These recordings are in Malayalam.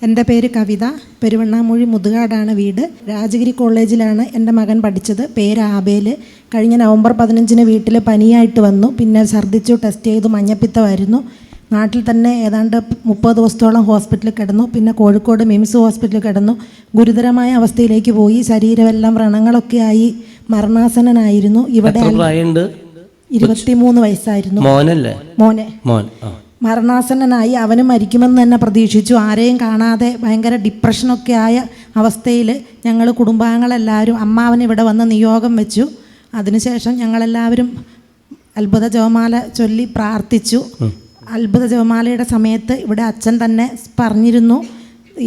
എൻ്റെ പേര് കവിത. പെരുവണ്ണാമൂഴി മുതുകാടാണ് വീട്. രാജഗിരി കോളേജിലാണ് എൻ്റെ മകൻ പഠിച്ചത്. പേര് ആബേൽ. കഴിഞ്ഞ നവംബർ 15 വീട്ടിൽ പനിയായിട്ട് വന്നു. പിന്നെ ഛർദ്ദിച്ചു, ടെസ്റ്റ് ചെയ്തു, മഞ്ഞപ്പിത്തമായിരുന്നു. നാട്ടിൽ തന്നെ ഏതാണ്ട് 30 ദിവസത്തോളം ഹോസ്പിറ്റലിൽ കിടന്നു. പിന്നെ കോഴിക്കോട് മിംസ് ഹോസ്പിറ്റലിൽ കിടന്നു. ഗുരുതരമായ അവസ്ഥയിലേക്ക് പോയി. ശരീരമെല്ലാം വ്രണങ്ങളൊക്കെ ആയി മരണാസന്നനായിരുന്നു. ഇവിടെ 23 വയസ്സായിരുന്നു. മോനെ മരണാസന്നനായി. അവന് മരിക്കുമെന്ന് തന്നെ പ്രതീക്ഷിച്ചു. ആരെയും കാണാതെ ഭയങ്കര ഡിപ്രഷനൊക്കെ ആയ അവസ്ഥയിൽ ഞങ്ങൾ കുടുംബാംഗങ്ങളെല്ലാവരും അമ്മാവന് ഇവിടെ വന്ന് നിയോഗം വെച്ചു. അതിനുശേഷം ഞങ്ങളെല്ലാവരും അത്ഭുത ജപമാല ചൊല്ലി പ്രാർത്ഥിച്ചു. അത്ഭുത ജപമാലയുടെ സമയത്ത് ഇവിടെ അച്ഛൻ തന്നെ പറഞ്ഞിരുന്നു,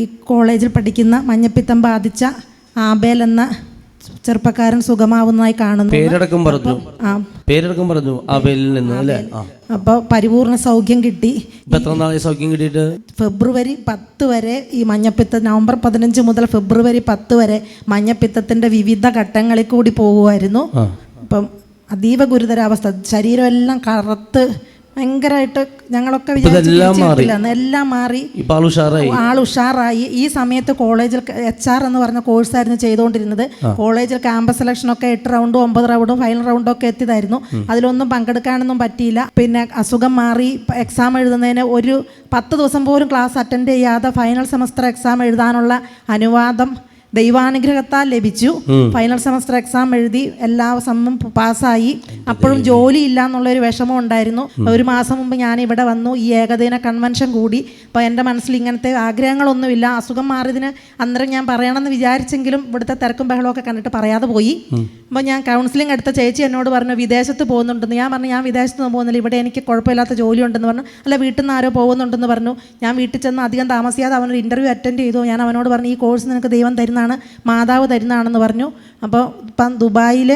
ഈ കോളേജിൽ പഠിക്കുന്ന മഞ്ഞപ്പിത്തം ബാധിച്ച ആബേൽ എന്ന ചെറുപ്പക്കാരൻ സുഖമാവുന്നതായി കാണുന്നു. പേരടക്കം പറഞ്ഞു ആബേലിൽ നിന്ന് അല്ലേ? അപ്പോൾ പരിപൂർണ സൗഖ്യം കിട്ടി. സൗഖ്യം കിട്ടിയിട്ട് ഫെബ്രുവരി 10 വരെ ഈ നവംബർ 15 മുതൽ ഫെബ്രുവരി 10 വരെ മഞ്ഞപ്പിത്തത്തിൻ്റെ വിവിധ ഘട്ടങ്ങളിൽ കൂടി പോകുമായിരുന്നു. അപ്പം അതീവ ഗുരുതരാവസ്ഥ, ശരീരമെല്ലാം കറുത്ത് ഭയങ്കരമായിട്ട് ഞങ്ങളൊക്കെ വിചാരിച്ചില്ല. എല്ലാം മാറി, ആൾ ഉഷാറായി. ഈ സമയത്ത് കോളേജിൽ HR എന്ന് പറഞ്ഞ കോഴ്സായിരുന്നു ചെയ്തുകൊണ്ടിരുന്നത്. കോളേജിൽ ക്യാമ്പസ് സെലക്ഷനൊക്കെ 8 റൗണ്ടും 9 റൗണ്ടും ഫൈനൽ റൗണ്ടും ഒക്കെ എത്തിയതായിരുന്നു. അതിലൊന്നും പങ്കെടുക്കാനൊന്നും പറ്റിയില്ല. പിന്നെ അസുഖം മാറി എക്സാം എഴുതുന്നതിന് ഒരു 10 ദിവസം പോലും ക്ലാസ് അറ്റൻഡ് ചെയ്യാതെ ഫൈനൽ സെമസ്റ്റർ എക്സാം എഴുതാനുള്ള അനുവാദം ദൈവാനുഗ്രഹത്താൽ ലഭിച്ചു. ഫൈനൽ സെമസ്റ്റർ എക്സാം എഴുതി എല്ലാ സെമ്മും പാസ്സായി. അപ്പോഴും ജോലി ഇല്ല എന്നുള്ളൊരു വിഷമം ഉണ്ടായിരുന്നു. 1 മാസം മുമ്പ് ഞാൻ ഇവിടെ വന്നു. ഈ ഏകദിന കൺവെൻഷൻ കൂടി. അപ്പോൾ എൻ്റെ മനസ്സിൽ ഇങ്ങനത്തെ ആഗ്രഹങ്ങളൊന്നുമില്ല. അസുഖം മാറിയതിന് അന്നേരം ഞാൻ പറയണമെന്ന് വിചാരിച്ചെങ്കിലും ഇവിടുത്തെ തിരക്കും ബഹളമൊക്കെ കണ്ടിട്ട് പറയാതെ പോയി. അപ്പോൾ ഞാൻ കൗൺസിലിംഗ് എടുത്ത ചേച്ചി എന്നോട് പറഞ്ഞു വിദേശത്ത് പോകുന്നുണ്ടെന്ന്. ഞാൻ പറഞ്ഞു ഞാൻ വിദേശത്തൊന്നും പോകുന്നില്ല, ഇവിടെ എനിക്ക് കുഴപ്പമില്ലാത്ത ജോലി ഉണ്ടെന്ന് പറഞ്ഞു. അല്ല വീട്ടിൽ നിന്ന് ആരോ പോകുന്നുണ്ടെന്ന് പറഞ്ഞു. ഞാൻ വീട്ടിൽ ചെന്ന് അധികം താമസിയാതെ അവനൊരു ഇൻ്റർവ്യൂ അറ്റൻഡ് ചെയ്തു. ഞാൻ അവനോട് പറഞ്ഞു ഈ കോഴ്സ് നിനക്ക് ദൈവം തരുന്നതാണ്, മാതാവ് തരുന്നതാണെന്ന് പറഞ്ഞു. അപ്പോൾ ഇപ്പം ദുബായിൽ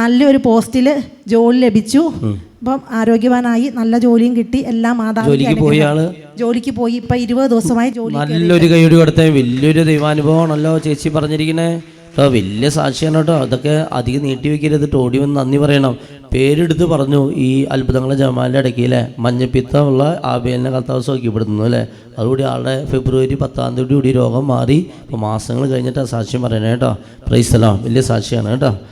നല്ലൊരു പോസ്റ്റിൽ ജോലി ലഭിച്ചു. അപ്പം ആരോഗ്യവാനായി, നല്ല ജോലിയും കിട്ടി. എല്ലാം മാതാവ് ജോലിക്ക് പോയി. ഇപ്പം 20 ദിവസമായി ജോലി. നല്ലൊരു കൈയ്യടി കൊടുത്ത വലിയൊരു ദൈവാനുഭവമാണല്ലോ ചേച്ചി പറഞ്ഞിരിക്കണേ. വലിയ സാക്ഷിയാണ് കേട്ടോ. അതൊക്കെ അധികം നീട്ടി വെക്കരുത്. ഓടി വന്ന് നന്ദി പറയണം. പേരെടുത്ത് പറഞ്ഞു ഈ അത്ഭുതങ്ങളെ ജമാലിൻ്റെ ഇടയ്ക്ക് അല്ലേ മഞ്ഞപ്പിത്തമുള്ള ആബേലിനെ കർത്താവ് സൗഖ്യപ്പെടുത്തുന്നു അല്ലേ. അതുകൂടി ആളുടെ ഫെബ്രുവരി 10 കൂടി രോഗം മാറി. ഇപ്പോൾ മാസങ്ങൾ കഴിഞ്ഞിട്ടാണ് സാക്ഷ്യം പറയണേ കേട്ടോ. Praise the Lord. വലിയ സാക്ഷിയാണ് കേട്ടോ.